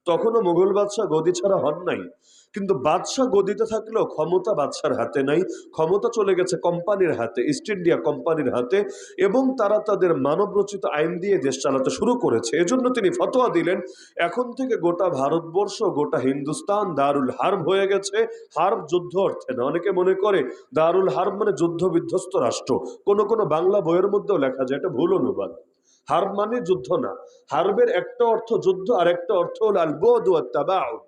তখনও মুঘল বাদশাহ গদি ছাড়া হন নাই, কিন্তু বাদশাহ গদিতে থাকলেও ক্ষমতা বাদশার হাতে নাই, ক্ষমতা চলে গেছে কোম্পানির হাতে, ইস্ট ইন্ডিয়া কোম্পানির হাতে, এবং তারা তাদের মানব রচিত আইন দিয়ে দেশ চালাতে শুরু করেছে। এজন্য তিনি ফতোয়া দিলেন, এখন থেকে গোটা ভারতবর্ষ, গোটা হিন্দুস্তান দারুল হার্ব হয়ে গেছে। হার্ব যুদ্ধ অর্থে না, অনেকে মনে করে দারুল হার্ব মানে যুদ্ধ বিধ্বস্ত রাষ্ট্র, কোনো কোনো বাংলা বইয়ের মধ্যেও লেখা যায়, এটা ভুল অনুবাদ। হার্ব মানে যুদ্ধ না, হার্বের একটা অর্থ যুদ্ধ আর একটা অর্থ হল আল বুদ ওয়াত তাবাউদ,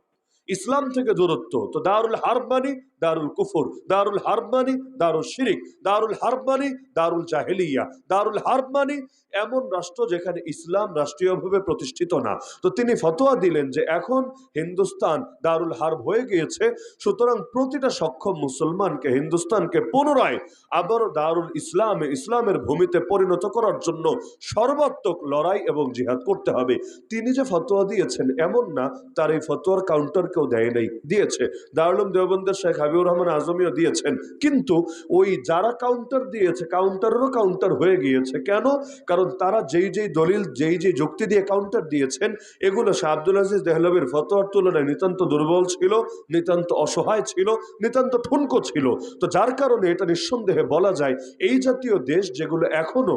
ইসলাম থেকে দূরত্ব। তো দারুল হার্ব মানি দারুল কুফর, দারুল হার্ব মানি দারুল শিরিক, দারুল হার্ব মানি দারুল জাহেলিয়া, দারুল হার্ব মানি এমন রাষ্ট্র যেখানে ইসলাম রাষ্ট্রীয়ভাবে প্রতিষ্ঠিত না। তো তিনি ফতোয়া দিলেন যে এখন হিন্দুস্তান দারুল হার্ব হয়ে গিয়েছে, সুতরাং প্রতিটা সক্ষম মুসলমানকে হিন্দুস্তানকে পুনরায় আবারও দারুল ইসলামে, ইসলামের ভূমিতে পরিণত করার জন্য সর্বাত্মক লড়াই এবং জিহাদ করতে হবে। তিনি যে ফতোয়া দিয়েছেন এমন না তার এই ফতোয়ার কাউন্টার কেউ দেয় নাই, দিয়েছে দারুল উলুম দেওবন্দের শেখ হাবিবুর রহমান আজমিও দিয়েছেন, কিন্তু ওই যারা কাউন্টার দিয়েছে কাউন্টারেরও কাউন্টার হয়ে গিয়েছে। কেন? কারণ তারা যেই যেই দলিল, যেই যেই যুক্তি দিয়ে কাউন্টার দিয়েছেন, এগুলো শাহ আব্দুল আজিজ দেহলভির ফতোয়ার তুলনায় নিতান্ত দুর্বল ছিল, নিতান্ত অসহায় ছিল, নিতান্ত ঠুনকো ছিল। তো যার কারণে এটা নিঃসন্দেহে বলা যায় এই জাতীয় দেশ যেগুলো এখনো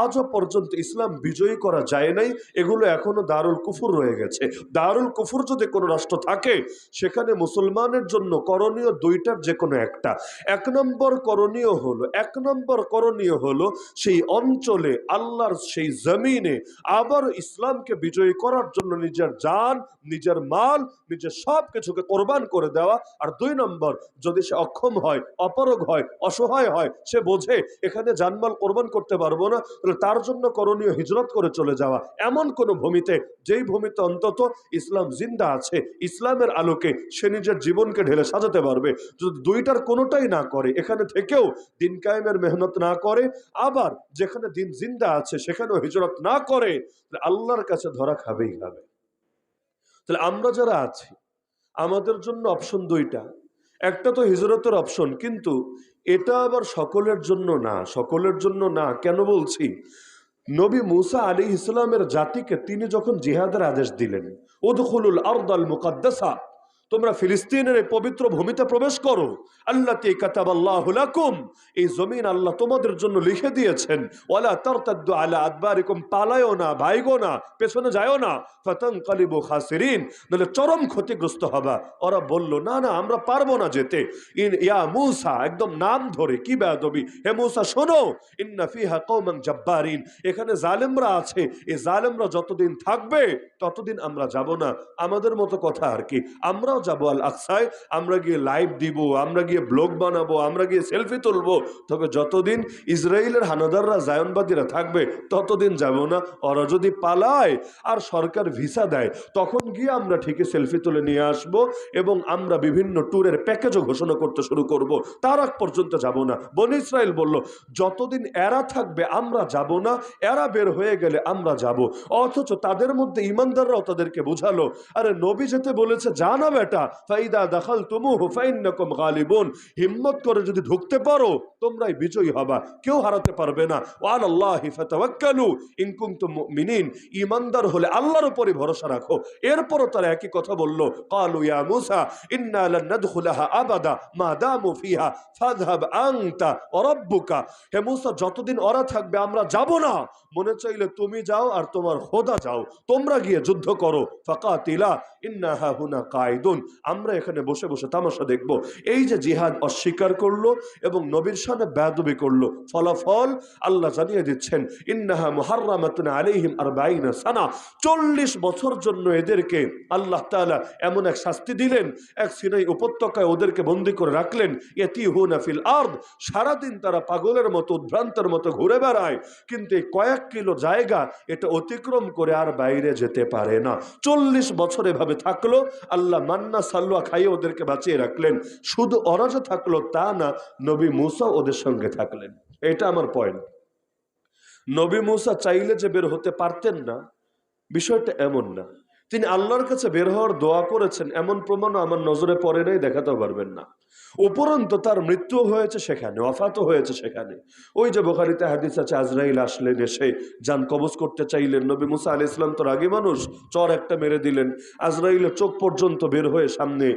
আজও পর্যন্ত ইসলাম বিজয়ী করা যায় নাই, এগুলো এখনো দারুল কুফর রয়ে গেছে। দারুল কুফর যদি কোনো রাষ্ট্র থাকে, সেখানে মুসলমানের জন্য করণীয় দুইটার যে কোনো একটা। এক নম্বর করণীয় হলো সেই অঞ্চলে আল্লাহর সেই জমিনে আবার ইসলামকে বিজয়ী করার জন্য নিজের জান, নিজের মাল, নিজের সব কিছুকে কোরবান করে দেওয়া। আর দুই নম্বর, যদি সে অক্ষম হয়, অপারগ হয়, অসহায় হয়, সে বোঝে এখানে জানমাল কোরবান করতে পারবো না, তাহলে তার জন্য করণীয় হিজরত করে চলে যাওয়া এমন কোন ভূমিতে, যেই ভূমিতে অন্তত ইসলাম জিন্দা আছে, ইসলামের আলোকে সে নিজের জীবনকে ঢেলে সাজাতে পারবে। যদি দুইটার কোনোটাই না করে, এখানে থেকেও দিন কায়েমের মেহনত না করে, আবার যেখানে দিন জিন্দা আছে সেখানেও হিজরত না করে, আল্লাহর কাছে ধরা খাবেই খাবে। তাহলে আমরা যারা আছি আমাদের জন্য অপশন দুইটা, একটা তো হিজরতের অপশন, কিন্তু এটা আবার সকলের জন্য না, সকলের জন্য না। কেন বলছি? নবী মুসা আলাইহিস সালামের জাতিকে তিনি যখন জিহাদের আদেশ দিলেন, উদখুলুল আরদাল মুকাদ্দাসা, তোমরা ফিলিস্তিনের এই পবিত্র ভূমিতে প্রবেশ করো, আল্লাতী কাতাবাল্লাহু লাকুম, এই জমিন আল্লাহ তোমাদের জন্য লিখে দিয়েছেন, ওয়ালা তারতাদ্দু আলা আদবারিকুম, পালায়ও না, ভাইগো না, পেছনে যায়ও না, ফাতানকালিবু খাসিরিন, নাহলে চরম ক্ষতিগ্রস্ত হবা। ওরা বলল না না আমরা পারবো না যেতে। ইয়া মুসা, একদম নাম ধরে, কি বেয়াদবি, হে মুসা শোনো, ইন্না ফিহা কওমান জাব্বারিন, এখানে জালেমরা আছে, এই জালেমরা যতদিন থাকবে ততদিন আমরা যাব না। আমাদের মতো কথা আর কি, আমরাও যাবো আল আকসায়, আমরা গিয়ে লাইভ দিব, আমরা গিয়ে ব্লগ বানাবো, আমরা গিয়ে সেলফি তুলবো, তবে যতদিন ইসরায়েলের হানাদাররা, জায়নবাদীরা থাকবে ততদিন যাব না। ওরা যদি পালায় আর সরকার ভিসা দেয়, তখন গিয়ে আমরা ঠিকই সেলফি তুলে নিয়ে আসব, এবং আমরা বিভিন্ন ট্যুরের প্যাকেজও ঘোষণা করতে শুরু করব। তার আগ পর্যন্ত যাব না। বনী ইসরাইল বলল যতদিন এরা থাকবে আমরা যাব না, এরা বের হয়ে গেলে আমরা যাব। অথচ তাদের মধ্যে ইমানদাররাও তাদেরকে বুঝালো, আরে নবী যেতে বলেছে জানা বেটা, ফাইদা দাখালতুমুহু ফাইন্নাকুম গালিবুন, হিম্মত করে যদি ঢুকতে পারো তোমরাই বিজয়ী হবা, কেউ হারাতে পারবে না। ওয়ালাল্লাহি ফাতাওয়াক্কালু ইন কুনতুম মুমিনিন, ঈমানদার হলে আল্লাহর উপরই ভরসা রাখো। এরপরও তারা একই কথা বলল, ক্বালু ইয়া মূসা ইন্না লান নাদখুলাহা আবাদা মা দামু ফিহা ফাযহাব আনতা ওয়া রাব্বুকা, হে মূসা যতদিন ওরা থাকবে আমরা যাব না, মনে চাইলে তুমি যাও আর তোমার খোদা যাও, তোমরা গিয়ে যুদ্ধ করো। ফাকাতিলা ইন্না হাহুনা কায়দুন, আমরা এখানে বসে বসে তামাশা দেখব। এই যে জিহাদ অস্বীকার করলো এবং নবীর সাথে বেয়াদবি করলো, ফলাফল আল্লাহ জানিয়ে দিচ্ছেন, ইন্নাহা মুহাররামাতুন আলাইহিম 40 সানা, 40 বছর জন্য এদেরকে আল্লাহ তাআলা এমন এক শাস্তি দিলেন, এক সিনাই উপত্যকায় ওদেরকে বন্দী করে রাখলেন। ইয়াতিহুনা ফিল আরদ, সারাদিন তারা পাগলের মতো, উদ্ভ্রান্তের মতো ঘুরে বেড়ায়, কিন্তু এই কয়েক কিলো জায়গা এটা অতিক্রম করে আর বাইরে যেতে পারে না। 40 বছর এভাবে থাকলো, আল্লাহ মান্না সাল্লা খাইয়ে ওদেরকে বাঁচিয়ে রাখলেন। শুধু ওরা যে থাকলো তা না, নবী মুসা ওদের সঙ্গে থাকলেন। এটা আমার পয়েন্ট। নবী মুসা চাইলে যে বের হতে পারতেন না, বিষয়টা এমন না, তিনি আল্লাহর কাছে বের হওয়ার দোয়া করেছেন এমন প্রমাণও আমার নজরে পড়ে নাই, দেখাতেও পারবেন না। উপরন্ত তার মৃত্যু হয়েছে সেখানে, ওয়াফাতও হয়েছে সেখানে। ওই যে বুখারীতে হাদিস আছে, আজরাইল আসলেন, এসে যান কবজ করতে চাইলেন। নবী মুসা আলাইহিস সালাম তো রাগী মানুষ, চর একটা মেরে দিলেন। আজরাইলের চোখ পর্যন্ত বের হয়ে সামনে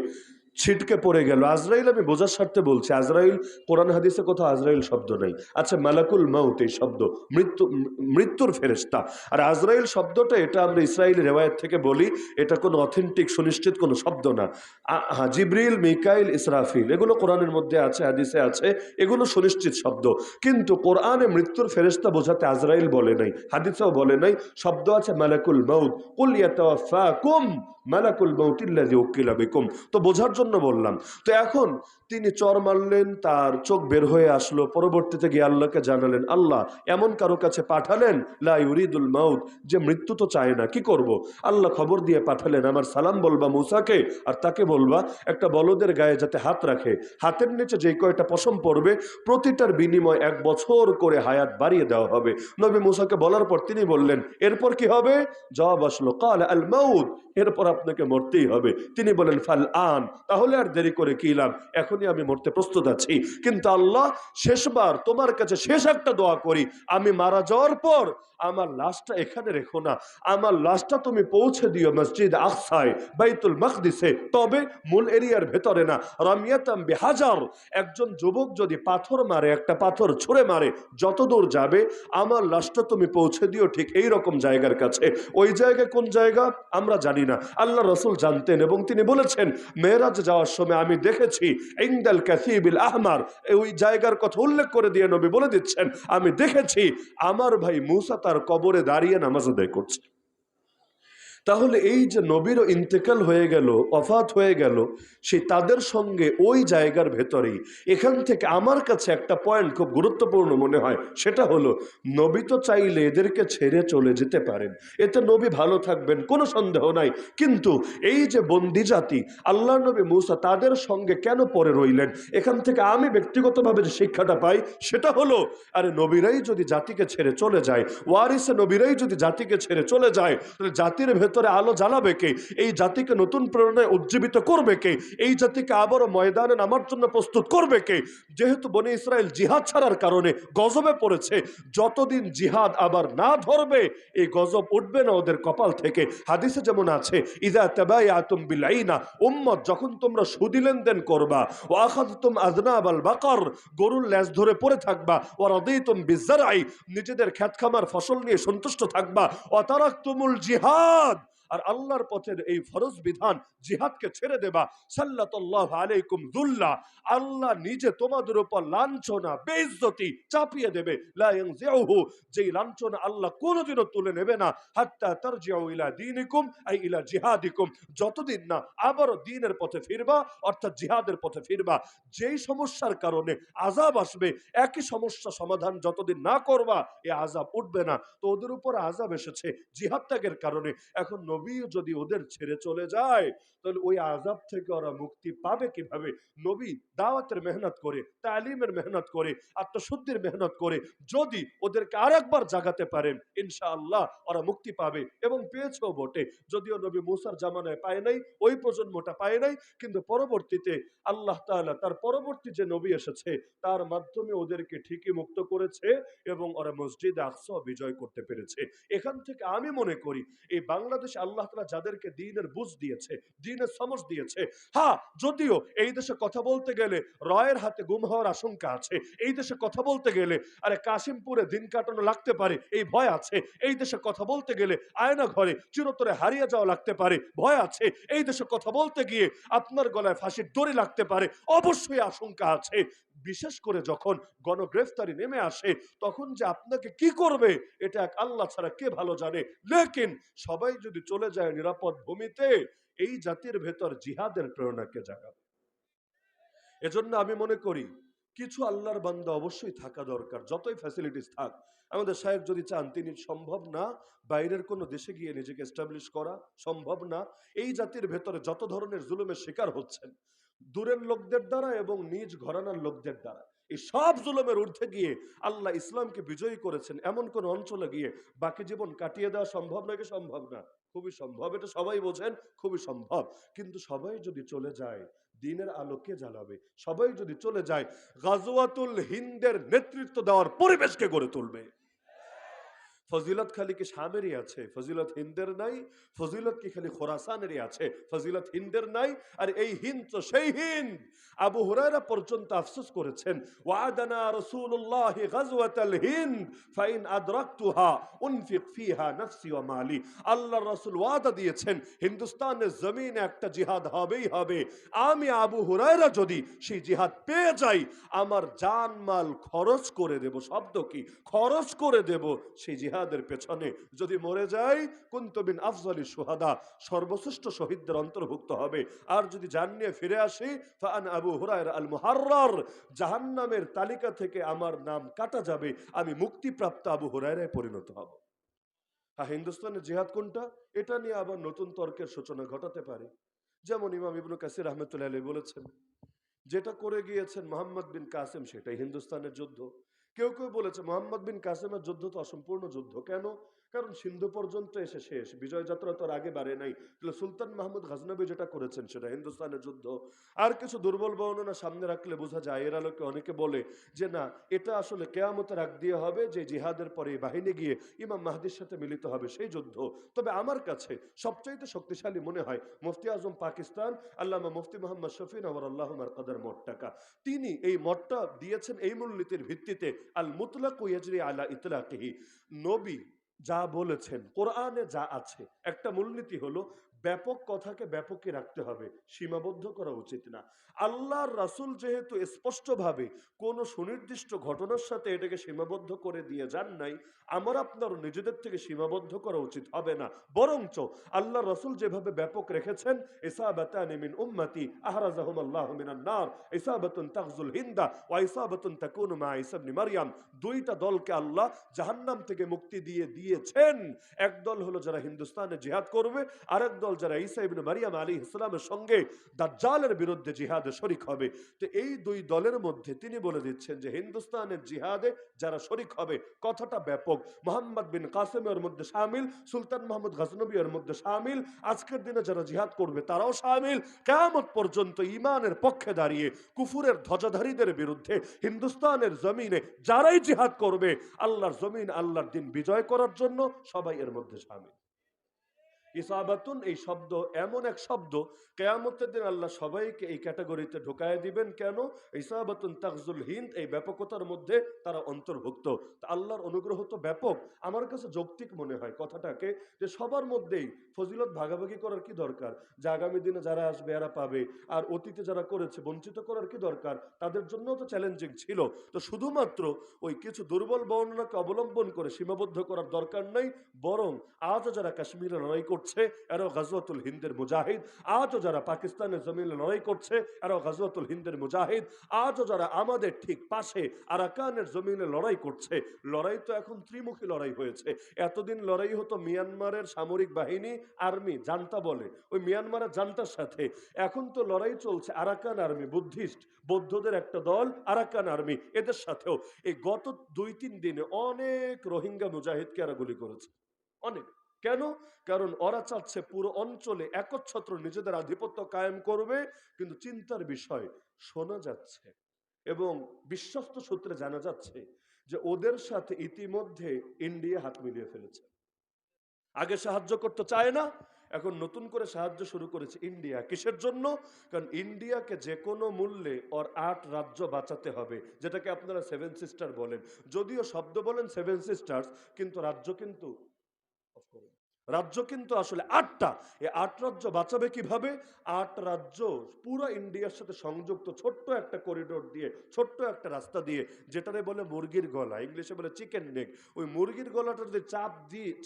ছিটকে পড়ে গেল। আজরাইল, আমি বোঝার স্বার্থে বলছি, আজরাইল কোরআন হাদিসে কোথাও আজরাইল শব্দ নেই। আচ্ছা, মালাকুল মাউত এই শব্দ, মৃত্যুর ফেরেশতা। আর আজরাইল শব্দটা, এটা আমরা ইসরায়েলি রেওয়ায়েত থেকে বলি, এটা কোনো অথেন্টিক সুনিশ্চিত কোনো শব্দ না। হ্যাঁ, জিবরিল, মিকাইল, ইসরাফিল এগুলো কোরআনের মধ্যে আছে, হাদিসে আছে, এগুলো সুনিশ্চিত শব্দ। কিন্তু কোরআনে মৃত্যুর ফেরেশতা বোঝাতে আজরাইল বলে নাই, হাদিসেও বলে নাই। শব্দ আছে মালাকুল মাউত, কুল ইয়াতাওয়াফাকুম মালাকুল মাউতিল্লাযী উকিলা বিকুম। তো বোঝার জন্য বললাম। তো এখন তিনি চর মারলেন, তার চোখ বের হয়ে আসলো। পরবর্তীতে গিয়ে আল্লাহকে জানালেন, আল্লাহ এমন কারো কাছে পাঠালেন লা ইউরিদুল মাউত, যে মৃত্যু তো চায় না, কি করব? আল্লাহ খবর দিয়ে পাঠালেন, আমার সালাম বলবা মুসাকে, আর তাকে বলবা একটা বলদের গায়ে যাতে হাত রাখে, হাতের নিচে যে কয়টা পশম পড়বে প্রতিটার বিনিময় 1 বছর করে হায়াত বাড়িয়ে দেওয়া হবে। নবী মুসাকে বলার পর তিনি বললেন, এরপর কি হবে? জবাব আসলো, কাল আল মাউত, এরপর আপনাকে মরতেই হবে। তিনি বলেন, ফাল আন, তাহলে আর দেরি করে কি লাভ, এখনই আমি মরতে প্রস্তুত আছি। কিন্তু আল্লাহ, শেষবার তোমার কাছে শেষ একটা দোয়া করি, আমি মারা যাওয়ার পর আমার লাশটা এখানে রেখো না, আমার লাশটা তুমি পৌঁছে দিও মসজিদ আকসায়, বাইতুল মাকদিসে, তবে মূল এরিয়ার ভেতরে না। রামিয়াতাম বিহাজার, একজন যুবক যদি পাথর মারে, একটা পাথর ছুঁড়ে মারে, যত দূর যাবে আমার লাশটা তুমি পৌঁছে দিও ঠিক এই রকম জায়গার কাছে। ওই জায়গায় কোন জায়গা আমরা জানি না, আল্লাহ রসুল জানতেন, এবং তিনি বলেছেন, মেরাজ যাওয়ার সময় আমি দেখেছি ইনদাল কাসিবিল আহমার, ওই জায়গার কথা উল্লেখ করে দিয়ে নবী বলে দিচ্ছেন, আমি দেখেছি আমার ভাই মুসা তার কবরে দাঁড়িয়ে নামাজ আদায় করছে। তাহলে এই যে নবীরও ইন্তেকাল হয়ে গেল, ওফাত হয়ে গেল, সেই তাদের সঙ্গে ওই জায়গার ভেতরেই। এখান থেকে আমার কাছে একটা পয়েন্ট খুব গুরুত্বপূর্ণ মনে হয়, সেটা হলো নবী তো চাইলে এদেরকে ছেড়ে চলে যেতে পারেন, এতে নবী ভালো থাকবেন, কোনো সন্দেহ নাই। কিন্তু এই যে বন্দি জাতি, আল্লাহ নবী মুসা তাদের সঙ্গে কেন পরে রইলেন? এখান থেকে আমি ব্যক্তিগতভাবে যে শিক্ষাটা পাই সেটা হলো, আরে নবীরাই যদি জাতিকে ছেড়ে চলে যায়, ওয়ারিসে নবীরাই যদি জাতিকে ছেড়ে চলে যায়, তাহলে জাতির ভেতরে আলো জ্বালাবে কে? এই জাতিকে নতুন প্রেরণায় উজ্জীবিত করবে কে? এই জাতিকে আবারও ময়দানে নামার জন্য প্রস্তুত করবে কে? যেহেতু বনি ইসরায়েল জিহাদ ছাড়ার কারণে গজবে পড়েছে, যতদিন জিহাদ আবার না ধরবে এই গজব উঠবে না ওদের কপাল থেকে। হাদিসে যেমন আছে, ইযা তাবায়াতুম বিল আইনা, উম্মত যখন তোমরা সুদি লেনদেন করবা, ওয়া আখাযতুম আযনাবাল বাকার, গরুর লেজ ধরে পড়ে থাকবা, ওয়া রাদিতুম বিযরআই, নিজেদের ক্ষেত খামার ফসল নিয়ে সন্তুষ্ট থাকবা, ওয়া তারাকতুমুল জিহাদ, আর আল্লাহর পথের এই ফরজ বিধান জিহাদকে ছেড়ে দেবা, সাল্লাল্লাহু আলাইকুম যুল্লা, আল্লাহ নিজে তোমাদের উপর লাঞ্ছনা, বেইজ্জতি চাপিয়ে দেবে। লা ইয়ানজিউহু, যেই লাঞ্ছনা আল্লাহ কোনোদিনও তুলে নেবে না, হাত্তা তারজিউ ইলা দীনিকুম আই ইলা জিহাদিকুম, যতদিন না আবারও দ্বীনের পথে ফিরবা, অর্থাৎ জিহাদের পথে ফিরবা। যেই সমস্যার কারণে আযাব আসবে, একই সমস্যা সমাধান যতদিন না করবা এই আযাব উঠবে না। তো ওদের উপর আযাব এসেছে জিহাদ ত্যাগের কারণে। এখন নবী যদি ওদের ছেড়ে চলে যায়, তাহলে ওই আযাব থেকে ওরা মুক্তি পাবে কিভাবে? নবী দাওয়াতের মেহনত করে, তালিমের মেহনত করে, আত্মশুদ্ধির মেহনত করে যদি ওদেরকে আরেকবার জাগাতে পারেন, ইনশাআল্লাহ ওরা মুক্তি পাবে, এবং পেয়েছেও বটে। যদিও নবী মুসার জামানায় পায় নাই, ওই প্রজন্মটা পায় নাই, কিন্তু পরবর্তীতে আল্লাহ তাআলা তার পরবর্তী যে নবী এসেছে তার মাধ্যমে ওদেরকে ঠিকই মুক্ত করেছে, এবং ওরা মসজিদ আকসা বিজয় করতে পেরেছে। এখান থেকে আমি মনে করি এই বাংলাদেশে আল্লাহ তাআলা যাদেরকে দ্বীনের বুঝ দিয়েছে, দ্বীনের সমঝ দিয়েছে, হ্যাঁ, যদিও এই দেশে কথা বলতে গেলে রয়ের হাতে গুম হওয়ার আশঙ্কা আছে, এই দেশে কথা বলতে গেলে আরে কাশিমপুরে দিন কাটানো লাগতে পারে এই ভয় আছে, এই দেশে কথা বলতে গেলে আয়না ঘরে চিরতরে হারিয়ে যাওয়া লাগতে পারে ভয় আছে, এই দেশে কথা বলতে গিয়ে আপনার গলায় ফাঁসির দড়ি লাগতে পারে অবশ্যই আশঙ্কা আছে। বিশেষ করে যখন গণগ্রেফতারি নেমে আসে, তখন যে আপনাকে কি করবে এটা এক আল্লাহ ছাড়া কে ভালো জানে। লেকিন সবাই যদি চলে যায় নিরাপদ ভূমিতে, এই জাতির ভেতর জিহাদের প্রেরণাকে জাগাবে। এজন্য আমি মনে করি কিছু আল্লাহর বান্দা অবশ্যই থাকা দরকার, যতই ফ্যাসিলিটিস থাক। আমাদের সাহেব যদি চান, তিনি সম্ভব না বাইরের কোনো দেশে গিয়ে নিজেকে এস্টাবলিশ করা, সম্ভব না। এই জাতির ভেতরে যত ধরনের জুলুমের শিকার হচ্ছেন দূরের লোকদের দ্বারা এবং নিজ ঘরানার লোকদের দ্বারা, এই সব জুলুমের ঊর্ধ্বে গিয়ে আল্লাহ ইসলামকে বিজয়ী করেছেন এমন কোন অঞ্চলে গিয়ে বাকি জীবন কাটিয়ে দেওয়া সম্ভব নাকি সম্ভব না? খুবই সম্ভব, এটা সবাই বোঝেন, খুবই সম্ভব। কিন্তু সবাই যদি চলে যায়, দিনের আলো কে জ্বালাবে? সবাই যদি চলে যায়, গাজওয়াতুল হিন্দের নেতৃত্ব দেওয়ার পরিবেশকে গড়ে তুলবে। ফজিলত খালি কি শামেরই আছে, ফজিলত হিন্দের নাই? ফজিলত কি খালি খোরাসানেরই আছে, ফজিলত হিন্দের নাই? আর এই হিন্দ তো সেই হিন্দ। আবু হুরায়রা পর্যন্ত আফসোস করেছেন, ওয়াদানা রাসূলুল্লাহ গাজওয়াতাল হিন্দ ফাইন আদরাকতুহা উনফিক ফিহা নফসি ওয়া মালি। আল্লাহর রাসূল ওয়াদা দিয়েছেন হিন্দুস্তানের জমিনে একটা জিহাদ হবেই হবে। আমি আবু হুরায়রা যদি সেই জিহাদ পেয়ে যাই, আমার জান মাল খরচ করে দেব। শব্দ কি? খরচ করে দেব সেই জিহাদের পেছনে। যদি মরে যাই, কুনতু মিন আফজালি শুহাদা, সর্বশ্রেষ্ঠ শহীদদের অন্তর্ভুক্ত হবে। আর যদি জান নিয়ে ফিরে আসি, ফাআন আবু হুরায়রা আল মুহাররার, জাহান্নামের তালিকা থেকে আমার নাম কাটা যাবে, আমি মুক্তিপ্রাপ্ত আবু হুরায়রায় পরিণত হব। হিন্দুস্তানের জিহাদ কোনটা? এটা নিয়ে আবার নতুন তর্কের সূচনা ঘটাতে পারে। যেমন ইমাম ইবনে কাসির রাহমাতুল্লাহি আলাইহি বলেছেন, যেটা করে গিয়েছেন মোহাম্মদ বিন কাসেম সেটাই হিন্দুস্তানের যুদ্ধ। কেউ কেউ বলেছে মোহাম্মদ বিন কাসেমের যুদ্ধ তো অসম্পূর্ণ যুদ্ধ। কেন? কারণ সিন্ধু পর্যন্ত এসে শেষ, বিজয় যাত্রা তো আর আগে বাড়ে নাই। তাহলে সুলতান মাহমুদ গজনবী যেটা করেছেন সেটা হিন্দুস্তানের যুদ্ধ। আর কিছু দুর্বল বর্ণনা সামনে রাখলে বোঝা যায়, এর আলোকে অনেকে বলে যে না, এটা আসলে কেয়ামতের আগ দিয়ে হবে, যে জিহাদের পরে এই বাহিনী গিয়ে ইমাম মাহদির সাথে মিলিত হবে, সেই যুদ্ধ। তবে আমার কাছে সবচাইতে শক্তিশালী মনে হয় মুফতি আজম পাকিস্তান আল্লামা মুফতি মোহাম্মদ শফি নওয়ার আল্লাহ মারকাদার মঠ টাকা। তিনি এই মঠটা দিয়েছেন এই মূলনীতির ভিত্তিতে, আল মুতলাকু ইয়াজরি আলা ইতলাকিহি। নবী যা বলেছেন, কোরআনে যা আছে, একটা মূলনীতি হলো ব্যাপক কথাকে ব্যাপকই রাখতে হবে, সীমাবদ্ধ করা উচিত না। আল্লাহর রাসূল যেহেতু স্পষ্টভাবে কোন সুনির্দিষ্ট ঘটনার সাথে এটাকে সীমাবদ্ধ করে দিয়ে যান নাই, আমার আপনার নিজেদের থেকে সীমাবদ্ধ করা উচিত হবে না। বরঞ্চ আল্লাহ রাসূল যেভাবে ব্যাপক রেখেছেন, ইসাবাতানি মিন উম্মতি আহরাজাহুম আল্লাহু মিনান নার, ইসাবাতুন তাগজুল হিন্দা ওয়া ইসাবাতুন তাকুনু মা ঈসা ইবনে মারইয়াম। দুইটা দলকে আল্লাহ জাহান্নাম থেকে মুক্তি দিয়েছেন। এক দল হলো যারা হিন্দুস্তানে জিহাদ করবে, আরেক দল যারা ঈসা ইবনে মারইয়াম আলাইহিস সালামের সঙ্গে দাজ্জালের বিরুদ্ধে জিহাদে শরীক হবে। তো এই দুই দলের মধ্যে তিনি বলে দিচ্ছেন যে হিন্দুস্তানের জিহাদে যারা শরীক হবে, কথাটা ব্যাপক। মোহাম্মদ বিন কাসেম এর মধ্যে শামিল, সুলতান মাহমুদ গজনবী এর মধ্যে শামিল, আজকের দিনে যারা জিহাদ করবে তারাও শামিল। কিয়ামত পর্যন্ত ঈমানের পক্ষে দাঁড়িয়ে কুফুরের ধ্বজাধারীদের বিরুদ্ধে হিন্দুস্তানের জমিনে যারাই জিহাদ করবে, আল্লাহর জমিন, আল্লাহর দিন বিজয় করার জন্য, সবাই এর মধ্যে শামিল। ইসাবাতুন এই শব্দ এমন এক শব্দ, কিয়ামতের দিন আল্লাহ সবাইকে এই ক্যাটাগরিতে ঢোকায় দিবেন। কেন? ইসাবাতুন তাগজুল হিন্দ, এই ব্যাপকতার মধ্যে তারা অন্তর্ভুক্ত। তা আল্লাহর অনুগ্রহ তো ব্যাপক। আমার কাছে যৌক্তিক মনে হয় কথাটাকে, যে সবার মধ্যেই ফজিলত ভাগাভাগি করার কি দরকার? যে আগামী দিনে যারা আসবে এরা পাবে, আর অতীতে যারা করেছে বঞ্চিত করার কি দরকার? তাদের জন্য তো চ্যালেঞ্জিং ছিল। তো শুধুমাত্র ওই কিছু দুর্বল বর্ণনাকে অবলম্বন করে সীমাবদ্ধ করার দরকার নাই। বরং আজও যারা কাশ্মীরে লড়াই করছে, এরাও গাজওয়াতুল হিন্দের মুজাহিদ। আজও যারা পাকিস্তানের জমিনে লড়াই করছে, এরাও গাজওয়াতুল হিন্দের মুজাহিদ। আজও যারা আমাদের ঠিক পাশে আরাকানের জমিনে লড়াই করছে, লড়াই তো এখন ত্রিমুখী লড়াই হয়েছে। এতদিন লড়াই হতো মিয়ানমারের সামরিক বাহিনী, আর্মি, জান্তা বলে, ওই মিয়ানমারের জান্তার সাথে। এখন তো লড়াই চলছে আরাকান আর্মি, বুদ্ধিস্ট, বৌদ্ধদের একটা দল, আরাকান আর্মি, এদের সাথেও। এই গত 2-3 দিনে অনেক রোহিঙ্গা মুজাহিদকে এরা গুলি করেছে, অনেক। কেন? কারণ ওরা চাচ্ছে পুরো অঞ্চলে একচ্ছত্র নিজেদের আধিপত্য কায়েম করবে। কিন্তু চিন্তার বিষয়, শোনা যাচ্ছে এবং বিশ্বস্ত সূত্রে জানা যাচ্ছে যে ওদের সাথে ইতিমধ্যে ইন্ডিয়া হাত মিলিয়ে ফেলেছে। আগে সাহায্য করতে চায় না, এখন নতুন করে সাহায্য শুরু করেছে ইন্ডিয়া। কিসের জন্য? কারণ ইন্ডিয়াকে যে কোনো মূল্যে ওর 8 রাজ্য বাঁচাতে হবে, যেটাকে আপনারা 7 সিস্টার বলেন। যদিও শব্দ বলেন 7 সিস্টার্স, কিন্তু রাজ্য কিন্তু আসলে 8টা। এই 8 রাজ্য বাঁচাবে কিভাবে? 8 রাজ্য পুরো ইন্ডিয়ার সাথে সংযুক্ত ছোট্ট একটা করিডোর দিয়ে, ছোট্ট একটা রাস্তা দিয়ে, যেটারে বলে মুরগির গলা, ইংলিশে বলে চিকেন নেক। ওই মুরগির গলাটা যদি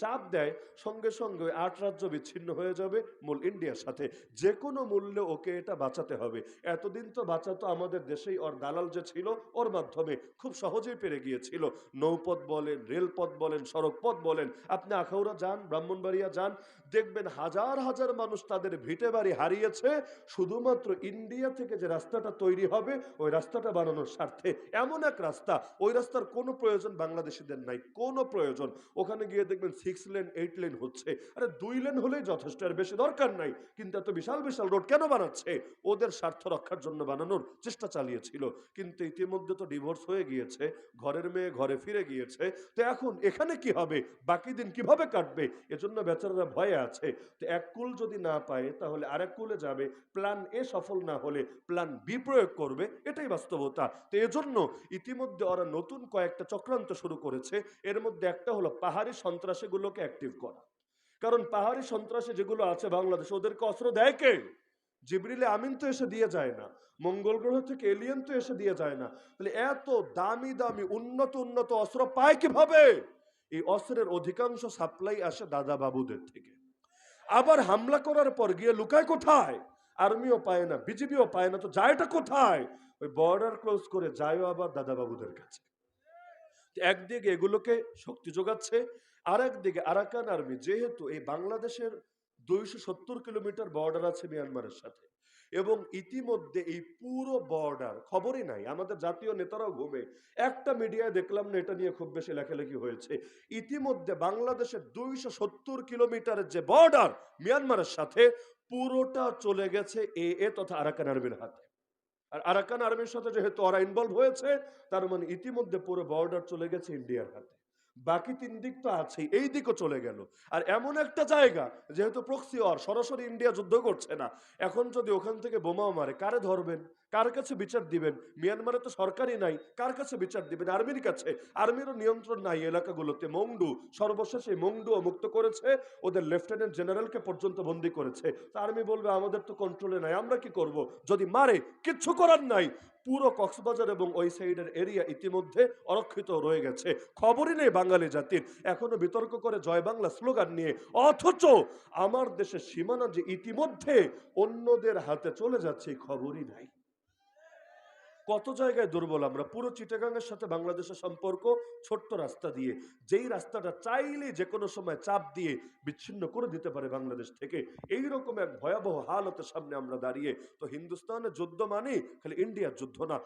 চাপ দেয়, সঙ্গে সঙ্গে ওই 8 রাজ্য বিচ্ছিন্ন হয়ে যাবে মূল ইন্ডিয়ার সাথে। যে কোনো মূল্যে ওকে এটা বাঁচাতে হবে। এতদিন তো বাঁচাতো আমাদের দেশেই ওর দালাল যে ছিল, ওর মাধ্যমে খুব সহজেই পেরে গিয়েছিল। নৌপথ বলেন, রেলপথ বলেন, সড়ক পথ বলেন। আপনি আখাউড়া যান, ব্রাহ্মণবাড়িয়া ব্রাহ্মণবাড়িয়া যান, দেখবেন হাজার হাজার মানুষ তাদের ভিটে বাড়ি হারিয়েছে শুধুমাত্র ইন্ডিয়া থেকে যে রাস্তাটা তৈরি হবে ওই রাস্তাটা বানানোর স্বার্থে। এমন এক রাস্তা, ওই রাস্তার কোনো প্রয়োজন বাংলাদেশিদের নাই, কোনো প্রয়োজন। ওখানে গিয়ে দেখবেন 6 লেন 8 লেন হচ্ছে। আরে 2 লেন হলেই যথেষ্ট, আর বেশি দরকার নাই। কিন্তু এত বিশাল বিশাল রোড কেন বানাচ্ছে? ওদের স্বার্থ রক্ষার জন্য বানানোর চেষ্টা চালিয়েছিল। কিন্তু ইতিমধ্যে তো ডিভোর্স হয়ে গিয়েছে, ঘরের মেয়ে ঘরে ফিরে গিয়েছে। তো এখন এখানে কি হবে, বাকি দিন কিভাবে কাটবে? এজন্য বেচারারা ভয়ে আছে। তো এক কুল যদি না পায় তাহলে আরেক কুলে যাবে, প্ল্যান এ সফল না হলে প্ল্যান বি প্রয়োগ করবে, এটাই বাস্তবতা। তো এজন্য ইতিমধ্যে ওরা নতুন কয়েকটা চক্রান্ত শুরু করেছে। এর মধ্যে একটা হলো পাহাড়ি সন্ত্রাসীগুলোকে অ্যাক্টিভ করা। কারণ পাহাড়ি সন্ত্রাসী যেগুলো আছে বাংলাদেশ, ওদেরকে অস্ত্র দেয় কে? জিবরিলে আমিন তো এসে দিয়ে যায় না, মঙ্গল গ্রহ থেকে এলিয়েন তো এসে দিয়ে যায় না। তাহলে এত দামি দামি উন্নত উন্নত অস্ত্র পায় কিভাবে? এই অস্ত্রের অধিকাংশ সাপ্লাই আসে দাদা বাবুদের থেকে। আবার হামলা করার পর গিয়ে লুকায় কোথায়? আর্মিও পায় না, বিজিবিও পায় না, তো যায়টা কোথায়? ওই বর্ডার ক্লোজ করে যায়ও আবার দাদা বাবুদের কাছে। একদিকে এগুলোকে শক্তি যোগাচ্ছে, আর একদিকে আরাকান আর্মি, যেহেতু এই বাংলাদেশের 270 কিলোমিটার বর্ডার আছে মিয়ানমারের সাথে, এবং ইতিমধ্যে এই পুরো বর্ডার খবরই নাই, আমাদের জাতীয় নেতারাও ঘুমে। একটা মিডিয়ায় দেখলাম না এটা নিয়ে খুব বেশি লেখালেখি হয়েছে। ইতিমধ্যে বাংলাদেশের 270 কিলোমিটারের যে বর্ডার মিয়ানমারের সাথে, পুরোটা চলে গেছে এ তথা আরাকান আর্মির হাতে। আর আরাকান আর্মির সাথে যেহেতু ওরা ইনভলভ হয়েছে, তার মানে ইতিমধ্যে পুরো বর্ডার চলে গেছে ইন্ডিয়ার হাতে। বাকি 3 দিক তো আছেই, এই দিকও চলে গেল। আর এমন একটা জায়গা যেহেতু প্রক্সি ওয়ার, সরাসরি ইন্ডিয়া যুদ্ধ করছে না, এখন যদি ওখান থেকে বোমাও মারে, কারে ধরবেন? কার কাছে বিচার দিবেন? মিয়ানমারে তো সরকারই নাই, কার কাছে বিচার দিবেন? আর্মির কাছে। আর্মিরও নিয়ন্ত্রণ নাই এলাকাগুলোতে। মংডু সর্বশেষে মংডুও মুক্ত করেছে, ওদের লেফটেন্যান্ট জেনারেলকে পর্যন্ত বন্দী করেছে। তা আর্মি বলবে আমাদের তো কন্ট্রোলে নাই, আমরা কি করব? যদি মারে কিচ্ছু করার নাই। পুরো কক্সবাজার এবং ওই সাইডের এরিয়া ইতিমধ্যে অরক্ষিত রয়ে গেছে, খবরই নেই বাঙালি জাতির। এখনো বিতর্ক করে জয় বাংলা স্লোগান নিয়ে, অথচ আমার দেশের সীমানা যে ইতিমধ্যে অন্যদের হাতে চলে যাচ্ছে খবরই নাই। কত জায়গায় দুর্বল আমরা। পুরো চিটাগাংয়ের সাথে বাংলাদেশের সম্পর্ক ছোট্ট রাস্তা দিয়ে, যেই রাস্তাটা চাইলে যে কোনো সময় চাপ দিয়ে বিচ্ছিন্ন করে দিতে পারে বাংলাদেশ থেকে। এইরকম এক ভয়াবহ হালতের সামনে আমরা দাঁড়িয়ে। তো হিন্দুস্তানের যুদ্ধ মানে খালি ইন্ডিয়ার যুদ্ধ না।